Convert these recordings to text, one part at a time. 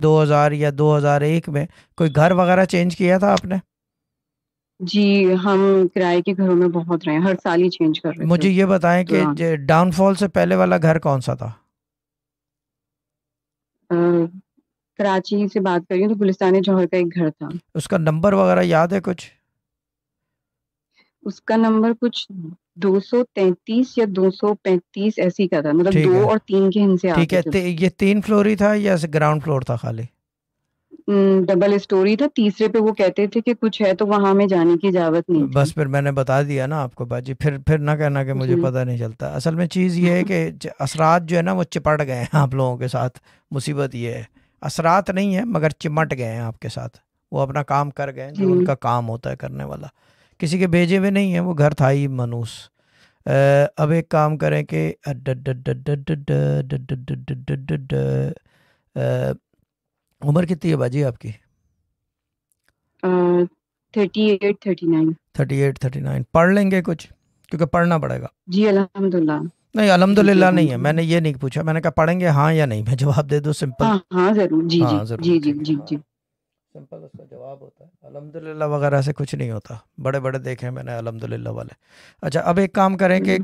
2000 या 2001 में कोई घर वगैरह चेंज किया था आपने? जी, हम किराए के घरों में बहुत रहे, हर साल ही चेंज कर रहे थे मुझे उस ये बताएं कि दौरान। डाउनफॉल से पहले वाला घर कौन सा था? अ, कराची से बात करिए तो गुलिस्तान जौहर का एक घर था। उसका नंबर वगैरह याद है कुछ? उसका नंबर कुछ 233 या 235 ऐसी का था, मतलब ठीक दो है, और तीन के हिंसे ठीक आगे है। थे उसके। ये 3 फ्लोर ही था या ग्राउंड फ्लोर था खाली? डबल स्टोरी था, तीसरे पे वो कहते थे कि कुछ है तो वहां हमें जाने की इजाजत नहीं बस थी। फिर मैंने बता दिया ना आपको बाजी, फिर ना कहना कि मुझे जी। पता नहीं चलता। असल में चीज़ ये है कि असरात जो है ना वो चिपट गए हैं आप लोगों के साथ। मुसीबत ये है, असरात नहीं है मगर चिमट गए हैं आपके साथ। वो अपना काम कर गए हैं जी। जो उनका काम होता है करने वाला। किसी के भेजे हुए नहीं है, वो घर था ही मनूस। अब एक काम करें कि उम्र कितनी है बाजी आपकी? 38 39। 38 39। पढ़ लेंगे कुछ, क्योंकि पढ़ना पड़ेगा। जी अल्हम्दुलिल्लाह। नहीं जी जी अल्हम्दुलिल्लाह नहीं है, अल्हम्दुलिल्लाह। मैंने ये नहीं पूछा, मैंने कहा पढ़ेंगे हाँ या नहीं, मैं जवाब दे दो सिंपल। हाँ हाँ जरूर, जी जी हाँ ज़रूर, जी जी ठीक है, जी हाँ। जी। सिंपल उसका जवाब होता है, अल्हम्दुलिल्लाह वगैरह से कुछ नहीं होता। बड़े बड़े देखे हैं मैंने अल्हम्दुलिल्लाह वाले। अच्छा अब एक काम करें कि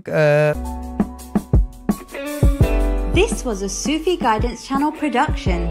This was a Sufi Guidance Channel production.